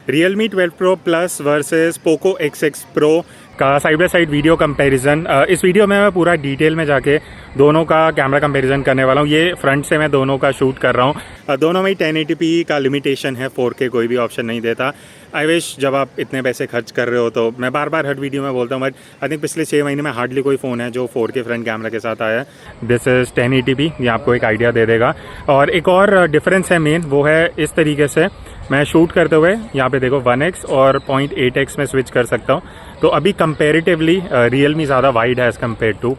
Realme 12 Pro Plus versus Poco X6 Pro का side by side video comparison. इस video में मैं पूरा डिटेल में जाके दोनों का कैमरा कंपैरिजन करने वाला हूँ। ये फ्रंट से मैं दोनों का शूट कर रहा हूँ। दोनों में ही 1080p का लिमिटेशन है, 4K कोई भी ऑप्शन नहीं देता। आई विश जब आप इतने पैसे खर्च कर रहे हो तो मैं बार बार हर वीडियो में बोलता हूँ, बट आई थिंक पिछले 6 महीने में हार्डली कोई फ़ोन है जो 4K फ्रंट कैमरा के साथ आया है। दिस इज़ 1080p, ये आपको एक आइडिया दे देगा। और एक और डिफरेंस है मेन, वो है इस तरीके से मैं शूट करते हुए यहाँ पे देखो 1x और 0.8x में स्विच कर सकता हूँ। तो अभी कंपैरेटिवली Realme ज़्यादा वाइड है as compare to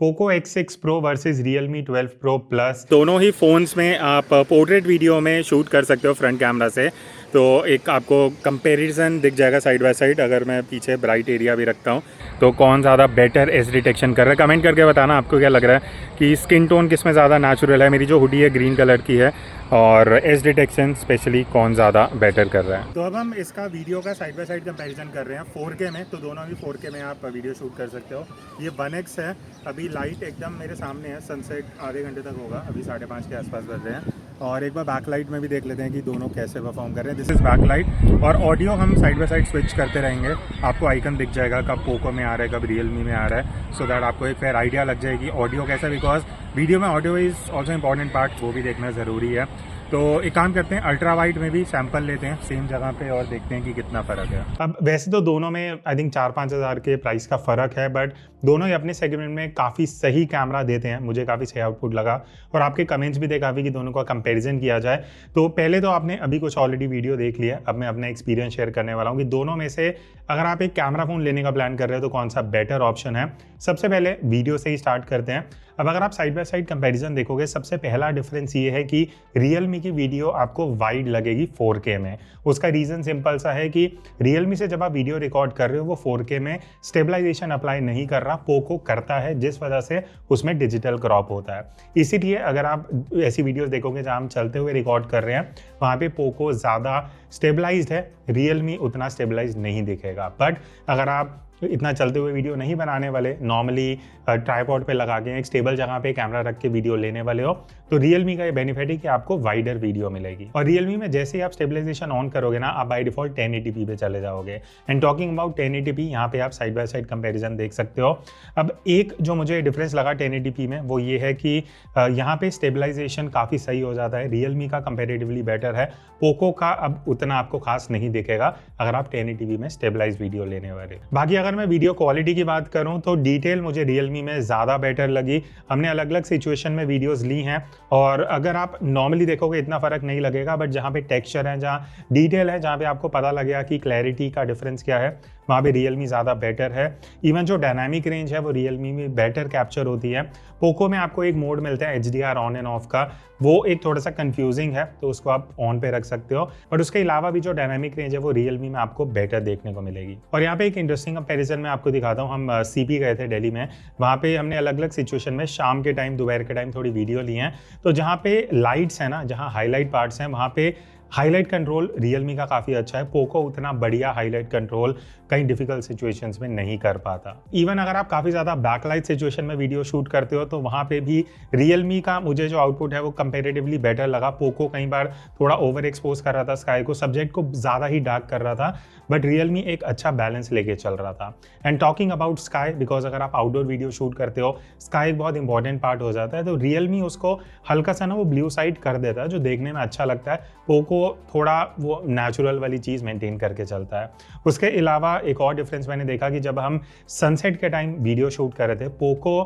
Poco X6 Pro versus Realme 12 Pro Plus। दोनों ही फ़ोन्स में आप पोर्ट्रेट वीडियो में शूट कर सकते हो फ्रंट कैमरा से। तो एक आपको कंपैरिजन दिख जाएगा साइड बाय साइड। अगर मैं पीछे ब्राइट एरिया भी रखता हूँ तो कौन ज़्यादा बेटर एज डिटेक्शन कर रहा है। कमेंट करके बताना आपको क्या लग रहा है कि स्किन टोन किस में ज़्यादा नेचुरल है। मेरी जो हुडी है ग्रीन कलर की है, और एज डिटेक्शन स्पेशली कौन ज़्यादा बेटर कर रहा है। तो अब हम इसका वीडियो का साइड बाय साइड कंपैरिजन कर रहे हैं 4K में। तो दोनों भी 4K में आप वीडियो शूट कर सकते हो। ये 1x है, अभी लाइट एकदम मेरे सामने है, सनसेट आधे घंटे तक होगा, अभी 5:30 के आसपास बज रहे हैं। और एक बार बैकलाइट में भी देख लेते हैं कि दोनों कैसे परफॉर्म कर रहे हैं। This is backlight. और ऑडियो हम साइड बाय साइड स्विच करते रहेंगे। आपको आइकन दिख जाएगा कब पोको में आ रहा है, कब Realme में आ रहा है, सो दैट आपको एक फेयर आइडिया लग जाएगी ऑडियो कैसा। बिकॉज वीडियो में audio is also important part, वो भी देखना ज़रूरी है। तो एक काम करते हैं, अल्ट्रा वाइड में भी सैंपल लेते हैं सेम जगह पे और देखते हैं कि कितना फ़र्क है। अब वैसे तो दोनों में आई थिंक 4-5 हज़ार के प्राइस का फ़र्क है, बट दोनों ही अपने सेगमेंट में काफ़ी सही कैमरा देते हैं। मुझे काफ़ी सही आउटपुट लगा और आपके कमेंट्स भी थे काफ़ी कि दोनों का कंपैरिजन किया जाए। तो पहले तो आपने अभी कुछ ऑलरेडी वीडियो देख लिया, अब मैं अपना एक्सपीरियंस शेयर करने वाला हूँ कि दोनों में से अगर आप एक कैमरा फ़ोन लेने का प्लान कर रहे हो तो कौन सा बेटर ऑप्शन है। सबसे पहले वीडियो से ही स्टार्ट करते हैं। अब अगर आप साइड बाय साइड कंपैरिजन देखोगे, सबसे पहला डिफरेंस ये है कि Realme की वीडियो आपको वाइड लगेगी 4K में। उसका रीज़न सिंपल सा है कि Realme से जब आप वीडियो रिकॉर्ड कर रहे हो वो 4K में स्टेबलाइजेशन अप्लाई नहीं कर रहा, पोको करता है, जिस वजह से उसमें डिजिटल क्रॉप होता है। इसीलिए अगर आप ऐसी वीडियोस देखोगे जहाँ हम चलते हुए रिकॉर्ड कर रहे हैं, वहाँ पे पोको ज़्यादा स्टेबलाइज्ड है, Realme उतना स्टेबलाइज्ड नहीं दिखेगा। बट अगर आप इतना चलते हुए वीडियो नहीं बनाने वाले, नॉर्मली ट्राइपॉड पे लगा के एक स्टेबल जगह पे कैमरा रख के वीडियो लेने वाले हो, तो Realme का ये बेनिफिट है कि आपको वाइडर वीडियो मिलेगी। और Realme में जैसे ही आप स्टेबलाइजेशन ऑन करोगे ना, आप बाय डिफॉल्ट 1080p पे चले जाओगे। एंड टॉकिंग अबाउट 1080p, यहाँ पे आप साइड बाय साइड कंपैरिजन देख सकते हो। अब एक जो मुझे डिफरेंस लगा 1080p में वो ये है कि यहाँ पे स्टेबलाइजेशन काफ़ी सही हो जाता है। Realme का कंपेरेटिवली बेटर है, पोको का अब उतना आपको खास नहीं दिखेगा अगर आप 1080p में स्टेबलाइज वीडियो लेने वाले। बाकी अगर मैं वीडियो क्वालिटी की बात करूं तो डिटेल मुझे Realme में ज़्यादा बेटर लगी। हमने अलग अलग सिचुएशन में वीडियोस ली हैं और अगर आप नॉर्मली देखोगे इतना फ़र्क नहीं लगेगा, बट जहाँ पे टेक्सचर है, जहाँ डिटेल है, जहाँ पे आपको पता लगेगा कि क्लैरिटी का डिफरेंस क्या है, वहाँ पे Realme ज़्यादा बेटर है। इवन जो डायनामिक रेंज है वो Realme में बेटर कैप्चर होती है। पोको में आपको एक मोड मिलता है HDR ऑन एंड ऑफ का, वो एक थोड़ा सा कंफ्यूजिंग है, तो उसको आप ऑन पे रख सकते हो। बट उसके अलावा भी जो डायनामिक रेंज है वो Realme में आपको बेटर देखने को मिलेगी। और यहाँ पे एक इंटरेस्टिंग कंपैरिजन मैं आपको दिखाता हूँ। हम CP गए थे दिल्ली में, वहाँ पे हमने अलग अलग सिचुएशन में शाम के टाइम, दोपहर के टाइम थोड़ी वीडियो ली हैं। तो जहाँ पे लाइट्स है ना, जहाँ हाईलाइट पार्ट्स हैं, वहाँ पे हाईलाइट कंट्रोल Realme का काफ़ी अच्छा है। पोको उतना बढ़िया हाईलाइट कंट्रोल कई डिफिकल्ट सिचुएशंस में नहीं कर पाता। इवन अगर आप काफ़ी ज़्यादा बैकलाइट सिचुएशन में वीडियो शूट करते हो तो वहाँ पे भी Realme का मुझे जो आउटपुट है वो कंपेरेटिवली बेटर लगा। पोको कई बार थोड़ा ओवर एक्सपोज कर रहा था स्काई को, सब्जेक्ट को ज़्यादा ही डार्क कर रहा था, बट Realme एक अच्छा बैलेंस लेके चल रहा था। And talking about sky, because अगर आप आउटडोर वीडियो शूट करते हो, स्काई एक बहुत इंपॉर्टेंट पार्ट हो जाता है, तो Realme उसको हल्का सा ना वो ब्लू साइड कर देता है, जो देखने में अच्छा लगता है। पोको थोड़ा वो नेचुरल वाली चीज़ मेंटेन करके चलता है। उसके अलावा एक और डिफरेंस मैंने देखा कि जब हम सनसेट के टाइम वीडियो शूट कर रहे थे, पोको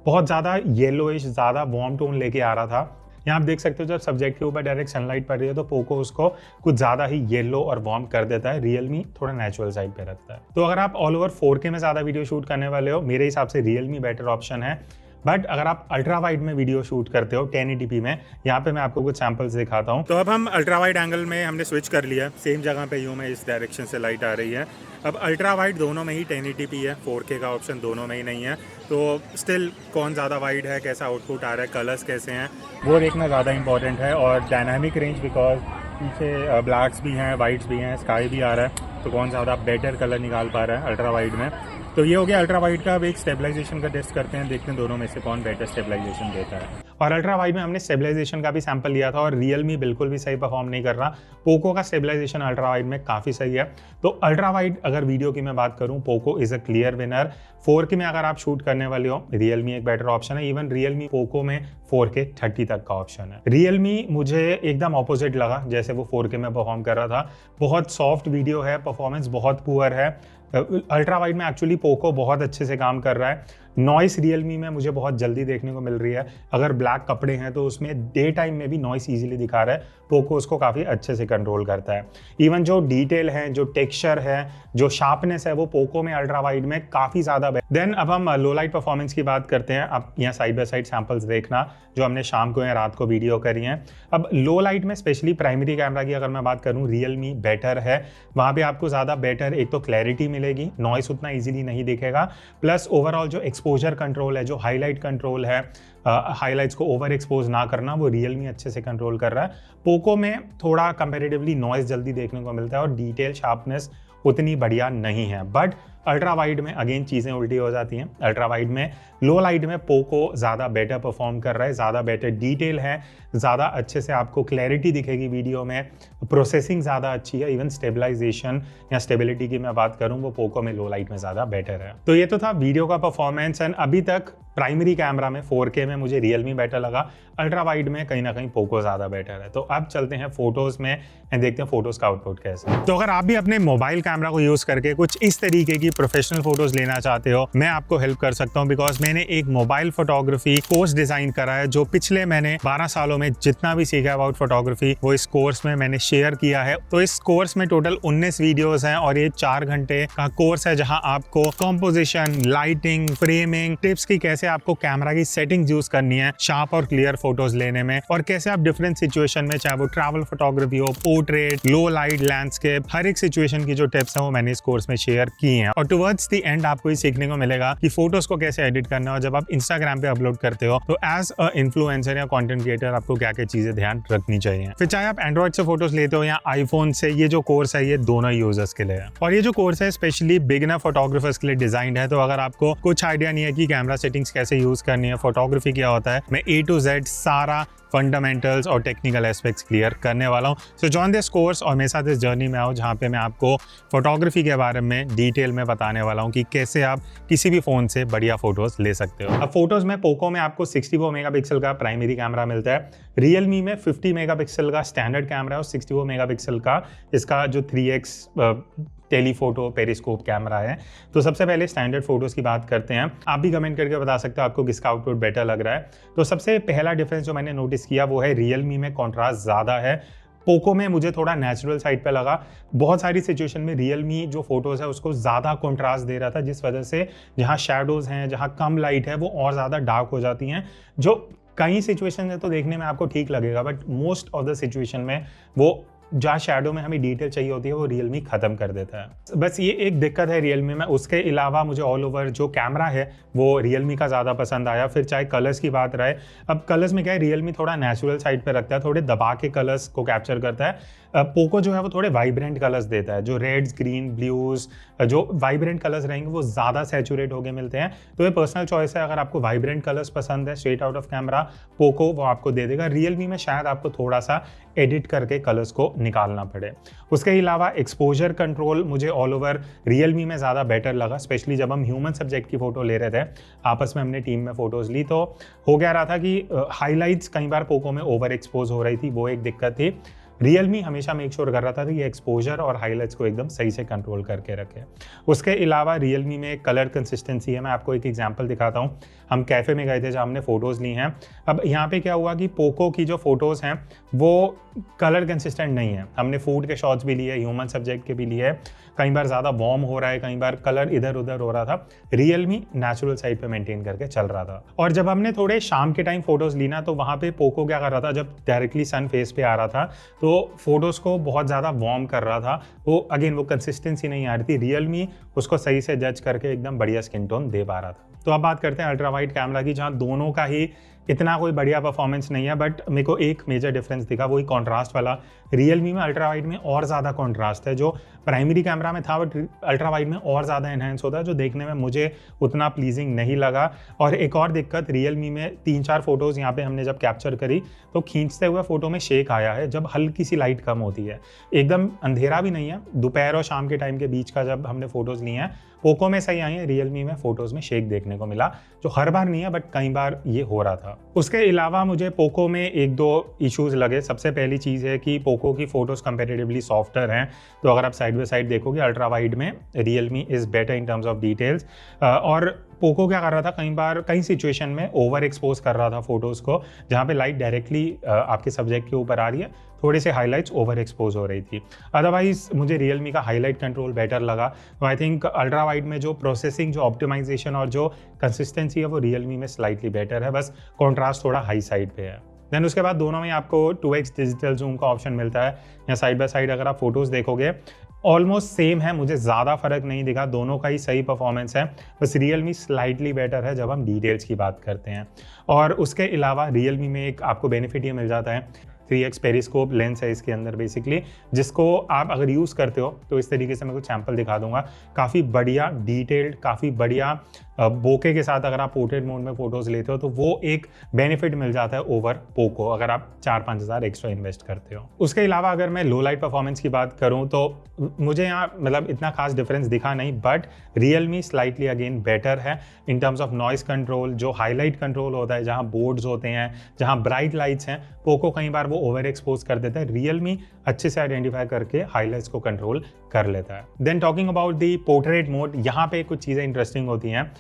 बहुत ज़्यादा येलोइश, ज़्यादा वार्म टोन लेके आ रहा था। यहाँ आप देख सकते हो जब सब्जेक्ट के ऊपर डायरेक्ट सनलाइट पड़ रही है तो पोको उसको कुछ ज़्यादा ही येलो और वार्म कर देता है। Realme थोड़ा नेचुरल साइड पे रखता है। तो अगर आप ऑल ओवर 4K में ज़्यादा वीडियो शूट करने वाले हो, मेरे हिसाब से Realme बेटर ऑप्शन है। बट अगर आप अल्ट्रा वाइड में वीडियो शूट करते हो 1080p में, यहाँ पे मैं आपको कुछ सैंपल्स दिखाता हूँ। तो अब हम अल्ट्रा वाइड एंगल में हमने स्विच कर लिया, सेम जगह पे यूँ में इस डायरेक्शन से लाइट आ रही है। अब अल्ट्रा वाइड दोनों में ही 1080p है, 4K का ऑप्शन दोनों में ही नहीं है। तो स्टिल कौन ज़्यादा वाइड है, कैसा आउटपुट आ रहा है, कलर्स कैसे हैं, वो देखना ज़्यादा इंपॉर्टेंट है। और डायनामिक रेंज, बिकॉज पीछे ब्लैक्स भी हैं, वाइट्स भी हैं, स्काई भी आ रहा है, तो कौन ज़्यादा बेटर कलर निकाल पा रहा है अल्ट्रा वाइड में। तो ये हो गया अल्ट्रा वाइड का। अब एक स्टेबलाइजेशन का टेस्ट करते हैं, देखते हैं दोनों में से कौन बेटर स्टेबलाइजेशन देता है। और अल्ट्रा वाइड में हमने स्टेबलाइजेशन का भी सैंपल लिया था और रियलमी बिल्कुल भी सही परफॉर्म नहीं कर रहा। पोको का स्टेबलाइजेशन अल्ट्रा वाइड में काफ़ी सही है। तो अल्ट्रा वाइड अगर वीडियो की मैं बात करूँ, Poco is a clear winner. 4K में अगर आप शूट करने वाले हो, रियलमी एक बेटर ऑप्शन है। इवन रियलमी पोको में 4K 30 तक का ऑप्शन है। रियलमी मुझे एकदम ऑपोजिट लगा, जैसे वो 4K में परफॉर्म कर रहा था। बहुत सॉफ्ट वीडियो है, परफॉर्मेंस बहुत पुअर है। अल्ट्रा वाइड में एक्चुअली पोको बहुत अच्छे से काम कर रहा है। नॉइस रियलमी में मुझे बहुत जल्दी देखने को मिल रही है। अगर ब्लैक कपड़े हैं तो उसमें डे टाइम में भी नॉइस इजीली दिखा रहा है, पोको उसको काफ़ी अच्छे से कंट्रोल करता है। इवन जो डिटेल है, जो टेक्सचर है, जो शार्पनेस है, वो पोको में अल्ट्रा वाइड में काफ़ी ज़्यादा बेहतर। देन अब हम लो लाइट परफॉर्मेंस की बात करते हैं। अब यहाँ साइड बाय साइड सैम्पल्स देखना जो हमने शाम को या रात को वीडियो करी हैं। अब लो लाइट में स्पेशली प्राइमरी कैमरा की अगर मैं बात करूँ, रियलमी बेटर है। वहाँ पर आपको ज़्यादा बेटर एक तो क्लैरिटी मिलेगी, नॉइस उतना ईजिली नहीं दिखेगा, प्लस ओवरऑल जो एक्सपोजर कंट्रोल है, जो हाईलाइट कंट्रोल है, हाईलाइट्स को ओवर एक्सपोज ना करना, वो रियलमी अच्छे से कंट्रोल कर रहा है। पोको में थोड़ा कंपैरेटिवली नॉइस जल्दी देखने को मिलता है और डिटेल शार्पनेस उतनी बढ़िया नहीं है। बट अल्ट्रा वाइड में अगेन चीज़ें उल्टी हो जाती हैं। अल्ट्रा वाइड में लो लाइट में पोको ज़्यादा बेटर परफॉर्म कर रहा है, ज़्यादा बेटर डिटेल है, ज़्यादा अच्छे से आपको क्लैरिटी दिखेगी वीडियो में, प्रोसेसिंग ज़्यादा अच्छी है। इवन स्टेबलाइजेशन या स्टेबिलिटी की मैं बात करूँ, वो पोको में लो लाइट में ज़्यादा बेटर है। तो ये तो था वीडियो का परफॉर्मेंस। एंड अभी तक प्राइमरी कैमरा में 4K में मुझे रियलमी बेटर लगा, अल्ट्रा वाइड में कहीं ना कहीं पोको ज़्यादा बेटर है। तो अब चलते हैं फोटोज़ में एंड देखते हैं फोटोज़ का आउटपुट कैसा है। तो अगर आप भी अपने मोबाइल कैमरा को यूज़ करके कुछ इस तरीके की प्रोफेशनल फोटोज़ लेना चाहते हो, मैं आपको हेल्प कर सकता हूँ। बिकॉज मैंने एक मोबाइल फोटोग्राफी कोर्स डिज़ाइन करा है, जो पिछले मैंने 12 सालों में जितना भी सीखा अबाउट फोटोग्राफी, वो इस कोर्स में मैंने शेयर किया है। तो इस कोर्स में टोटल 19 वीडियोज़ हैं और ये 4 घंटे का कोर्स है, जहाँ आपको कॉम्पोजिशन, लाइटिंग, फ्रेमिंग, टिप्स की कैसे आपको कैमरा की सेटिंग्स यूज करनी है शार्प और क्लियर फोटोज लेने में, और कैसे आप डिफरेंट सिचुएशन में, चाहे वो ट्रैवल फोटोग्राफी हो, पोर्ट्रेट, लो लाइट, लैंडस्केप, हर एक सिचुएशन की जो टिप्स हैं वो मैंने इस कोर्स में शेयर की हैं। और टुवर्ड्स द एंड आपको ये सीखने को मिलेगा कि फोटोज को कैसे एडिट करना है, और जब आप इंस्टाग्राम पे अपलोड करते हो तो एज अ इन्फ्लुएंसर या कंटेंट क्रिएटर आपको क्या क्या चीजें ध्यान रखनी चाहिए। फिर चाहे आप एंड्रॉइड से फोटोज लेते हो या आईफोन से, ये जो कोर्स है ये दोनों यूजर्स के लिए है। और ये जो कोर्स है स्पेशली बिगिनर फोटोग्राफर्स के लिए डिजाइंड है। तो अगर आपको कुछ आइडिया नहीं है कि कैमरा सेटिंग्स कैसे यूज करनी है, फोटोग्राफी क्या होता है, मैं A to Z सारा फंडामेंटल्स और टेक्निकल एस्पेक्ट्स क्लियर करने वाला हूँ। सो जॉइन दिस कोर्स और मेरे साथ इस जर्नी में आओ, जहाँ पे मैं आपको फोटोग्राफी के बारे में डिटेल में बताने वाला हूँ कि कैसे आप किसी भी फ़ोन से बढ़िया फोटोज़ ले सकते हो। अब फोटोज़ में पोको में आपको 64 मेगापिक्सल का प्राइमरी कैमरा मिलता है, रियलमी में 50 मेगापिक्सल का स्टैंडर्ड कैमरा है और 64 मेगापिक्सल का इसका जो 3x टेलीफोटो पेरिस्कोप कैमरा है। तो सबसे पहले स्टैंडर्ड फोटोज़ की बात करते हैं। आप भी कमेंट करके बता सकते हो आपको किसका आउटपुट बेटर लग रहा है। तो सबसे पहला डिफरेंस जो मैंने नोटिस किया वो है रियलमी में कॉन्ट्रास्ट ज़्यादा है, पोको में मुझे थोड़ा नेचुरल साइड पे लगा। बहुत सारी सिचुएशन में रियलमी जो फोटोज़ है उसको ज़्यादा कॉन्ट्रास्ट दे रहा था, जिस वजह से जहाँ शैडोज़ हैं, जहाँ कम लाइट है, वो और ज़्यादा डार्क हो जाती हैं। जो कई सिचुएशन है तो देखने में आपको ठीक लगेगा, but most of the situation में वो जहाँ शैडो में हमें डिटेल चाहिए होती है वो रियलमी खत्म कर देता है। बस ये एक दिक्कत है रियलमी में। उसके अलावा मुझे ऑल ओवर जो कैमरा है वो रियलमी का ज़्यादा पसंद आया। फिर चाहे कलर्स की बात रहे, अब कलर्स में क्या है, रियलमी थोड़ा नेचुरल साइड पे रखता है, थोड़े दबा के कलर्स को कैप्चर करता है। पोको जो है वो थोड़े वाइब्रेंट कलर्स देता है, जो रेड्स, ग्रीन, ब्लूज, जो वाइब्रेंट कलर्स रहेंगे वो ज़्यादा सैचुरेट होके मिलते हैं। तो ये पर्सनल चॉइस है, अगर आपको वाइब्रेंट कलर्स पसंद है straight out of camera, Poco वो आपको दे देगा। रियलमी में शायद आपको थोड़ा सा एडिट करके कलर्स को निकालना पड़े। उसके अलावा एक्सपोजर कंट्रोल मुझे ऑल ओवर रियलमी में ज़्यादा बेटर लगा, स्पेशली जब हम ह्यूमन सब्जेक्ट की फ़ोटो ले रहे थे, आपस में हमने टीम में फ़ोटोज़ ली, तो हो गया रहा था कि हाईलाइट्स कई बार पोको में ओवर एक्सपोज हो रही थी, वो एक दिक्कत थी। रियलमी हमेशा मेक श्योर कर रहा था कि ये एक्सपोजर और हाईलाइट्स को एकदम सही से कंट्रोल करके रखे। उसके अलावा रियलमी में कलर कंसिस्टेंसी है। मैं आपको एक एग्जांपल दिखाता हूँ। हम कैफ़े में गए थे जहाँ हमने फ़ोटोज़ ली हैं। अब यहाँ पे क्या हुआ कि पोको की जो फ़ोटोज़ हैं वो कलर कंसिस्टेंट नहीं है। हमने फूड के शॉट्स भी लिए, ह्यूमन सब्जेक्ट के भी लिए, कई बार ज़्यादा वार्म हो रहा है, कई बार कलर इधर उधर हो रहा था। रियलमी नेचुरल साइड पे मेंटेन करके चल रहा था। और जब हमने थोड़े शाम के टाइम फोटोज़ ली ना, तो वहाँ पे पोको क्या कर रहा था, जब डायरेक्टली सन फेस पे आ रहा था तो फोटोज़ को बहुत ज़्यादा वार्म कर रहा था। वो अगेन वो कंसिस्टेंसी नहीं आ रही थी। रियलमी उसको सही से जज करके एकदम बढ़िया स्किन टोन दे पा रहा था। तो अब बात करते हैं अल्ट्रा वाइड कैमरा की, जहाँ दोनों का ही इतना कोई बढ़िया परफॉर्मेंस नहीं है, बट मेरे को एक मेजर डिफरेंस दिखा, वही कॉन्ट्रास्ट वाला। रियलमी में अल्ट्रा वाइड में और ज़्यादा कॉन्ट्रास्ट है, जो प्राइमरी कैमरा में था वो अल्ट्रा वाइड में और ज़्यादा एनहेंस होता है, जो देखने में मुझे उतना प्लीजिंग नहीं लगा। और एक और दिक्कत, रियलमी में 3-4 फोटोज़ यहाँ पे हमने जब कैप्चर करी तो खींचते हुए फोटो में शेक आया है जब हल्की सी लाइट कम होती है। एकदम अंधेरा भी नहीं है, दोपहर और शाम के टाइम के बीच का जब हमने फोटोज़ लिए हैं पोको में सही आई है, रियलमी में फोटोज़ में शेक देखने को मिला, जो हर बार नहीं है बट कई बार ये हो रहा था। उसके अलावा मुझे पोको में 1-2 इश्यूज़ लगे। सबसे पहली चीज़ है कि पोको की फ़ोटोज़ कंपेरेटिवली सॉफ्टर हैं, तो अगर आप साइड बाय साइड देखोगे अल्ट्रा वाइड में Realme is better in terms of details. और पोको क्या कर रहा था, कई बार कई सिचुएशन में ओवर एक्सपोज कर रहा था फोटोज़ को, जहाँ पे लाइट डायरेक्टली आपके सब्जेक्ट के ऊपर आ रही है, थोड़े से हाईलाइट्स ओवर एक्सपोज हो रही थी। अदरवाइज मुझे रियलमी का हाईलाइट कंट्रोल बेटर लगा। तो आई थिंक अल्ट्रा वाइड में जो प्रोसेसिंग, जो ऑप्टिमाइजेशन और जो कंसिस्टेंसी है वो रियलमी में स्लाइटली बेटर है, बस कॉन्ट्रास्ट थोड़ा हाई साइड पे है। देन उसके बाद दोनों में आपको 2x डिजिटल जूम का ऑप्शन मिलता है। या साइड बाय साइड अगर आप फोटोज़ देखोगे ऑलमोस्ट सेम है, मुझे ज़्यादा फर्क नहीं दिखा, दोनों का ही सही परफॉर्मेंस है, बस रियलमी स्लाइटली बेटर है जब हम डिटेल्स की बात करते हैं। और उसके अलावा रियलमी में एक आपको बेनिफिट ये मिल जाता है, 3x पेरिस्कोप लेंस है इसके अंदर बेसिकली, जिसको आप अगर यूज़ करते हो तो इस तरीके से मैं कुछ सैम्पल दिखा दूंगा। काफ़ी बढ़िया डिटेल्ड, काफ़ी बढ़िया बोके के साथ अगर आप पोर्ट्रेट मोड में फोटोज़ लेते हो तो वो एक बेनिफिट मिल जाता है ओवर पोको, अगर आप 4-5 हज़ार एक्स्ट्रा इन्वेस्ट करते हो। उसके अलावा अगर मैं लो लाइट परफॉर्मेंस की बात करूं तो मुझे यहाँ मतलब इतना खास डिफरेंस दिखा नहीं, but Realme slightly again better है in terms of noise control. जो हाईलाइट कंट्रोल होता है, जहाँ बोर्ड्स होते हैं, जहाँ ब्राइट लाइट्स हैं, पोको कई बार वो ओवर एक्सपोज कर देता है, रियलमी अच्छे से आइडेंटिफाई करके हाईलाइट्स को कंट्रोल कर लेता है। Then talking about the portrait mode, यहाँ पे कुछ चीज़ें इंटरेस्टिंग होती हैं।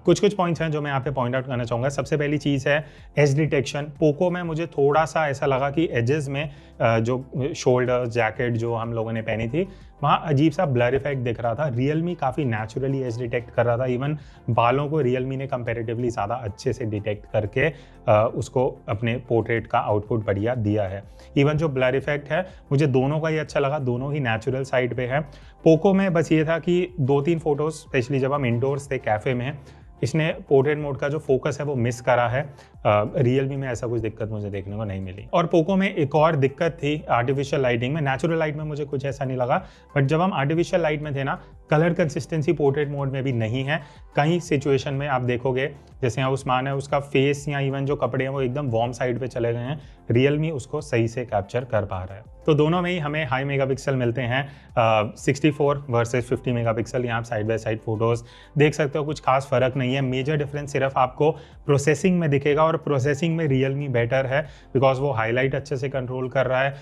कुछ पॉइंट्स हैं जो मैं यहाँ पे पॉइंट आउट करना चाहूँगा। सबसे पहली चीज़ है एज डिटेक्शन। पोको में मुझे थोड़ा सा ऐसा लगा कि एजेस में जो शोल्डर जैकेट जो हम लोगों ने पहनी थी वहाँ अजीब सा ब्लर इफेक्ट दिख रहा था। रियलमी काफ़ी नेचुरली एज डिटेक्ट कर रहा था, इवन बालों को रियलमी ने कंपेरेटिवली ज़्यादा अच्छे से डिटेक्ट करके उसको अपने पोर्ट्रेट का आउटपुट बढ़िया दिया है। इवन जो ब्लर इफेक्ट है मुझे दोनों का ही अच्छा लगा, दोनों ही नेचुरल साइड पे है। पोको में बस ये था कि 2-3 फोटोज़ स्पेशली जब हम इंडोर्स थे कैफ़े में, इसने पोर्ट्रेट मोड का जो फोकस है वो मिस करा है। रियलमी में ऐसा कुछ दिक्कत मुझे देखने को नहीं मिली। और पोको में एक और दिक्कत थी आर्टिफिशियल लाइटिंग में। नेचुरल लाइट में मुझे कुछ ऐसा नहीं लगा, बट जब हम आर्टिफिशियल लाइट में थे ना, कलर कंसिस्टेंसी पोर्ट्रेट मोड में भी नहीं है। कई सिचुएशन में आप देखोगे, जैसे यहाँ उस्मान है, उसका फेस या इवन जो कपड़े हैं वो एकदम वार्म साइड पे चले गए हैं, रियलमी उसको सही से कैप्चर कर पा रहा है। तो दोनों में ही हमें हाई मेगापिक्सल मिलते हैं, 64 वर्सेस 50 मेगापिक्सल। यहाँ आप साइड बाय साइड फोटोज़ देख सकते हो, कुछ खास फर्क नहीं है। मेजर डिफरेंस सिर्फ आपको प्रोसेसिंग में दिखेगा, और प्रोसेसिंग में रियलमी बेटर है बिकॉज वो हाईलाइट अच्छे से कंट्रोल कर रहा है,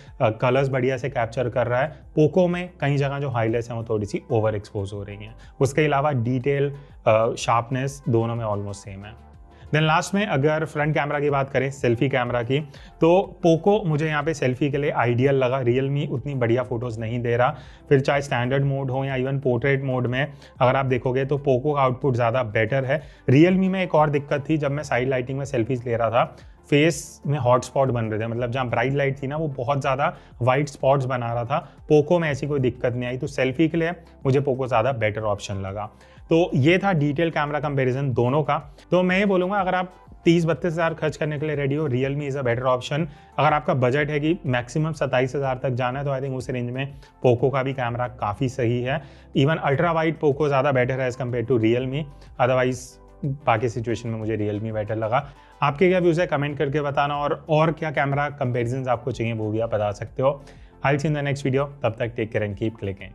कलर्स बढ़िया से कैप्चर कर रहा है। पोको में कई जगह जो हाईलाइट्स हैं वो थोड़ी सी ओवर एक्सपोज हो रही हैं। उसके अलावा डिटेल, शार्पनेस दोनों में ऑलमोस्ट सेम है। देन लास्ट में अगर फ्रंट कैमरा की बात करें, सेल्फी कैमरा की, तो पोको मुझे यहाँ पे सेल्फी के लिए आइडियल लगा। रियलमी उतनी बढ़िया फोटोज़ नहीं दे रहा, फिर चाहे स्टैंडर्ड मोड हो या इवन पोर्ट्रेट मोड में अगर आप देखोगे तो पोको का आउटपुट ज़्यादा बेटर है। रियलमी में एक और दिक्कत थी, जब मैं साइड लाइटिंग में सेल्फीज ले रहा था फेस में हॉट स्पॉट बन रहे थे, मतलब जहाँ ब्राइट लाइट थी ना वो बहुत ज़्यादा वाइट स्पॉट्स बना रहा था। पोको में ऐसी कोई दिक्कत नहीं आई, तो सेल्फी के लिए मुझे पोको ज़्यादा बेटर ऑप्शन लगा। तो ये था डिटेल कैमरा कंपैरिजन दोनों का। तो मैं ये बोलूँगा अगर आप 30-32 हज़ार खर्च करने के लिए रेडी हो, Realme is a better option. अगर आपका बजट है कि मैक्सिमम 27 हज़ार तक जाना है, तो आई थिंक उस रेंज में पोको का भी कैमरा काफ़ी सही है। इवन अल्ट्रा वाइड पोको ज़्यादा बेटर है as compare to Realme. Otherwise बाकी सिचुएशन में मुझे रियलमी बेटर लगा। आपके क्या व्यूज़ है कमेंट करके बताना, और क्या कैमरा कंपेरिजन आपको चाहिए वो भी आप बता सकते हो। I will see in the next video, तब तक take care and keep clicking.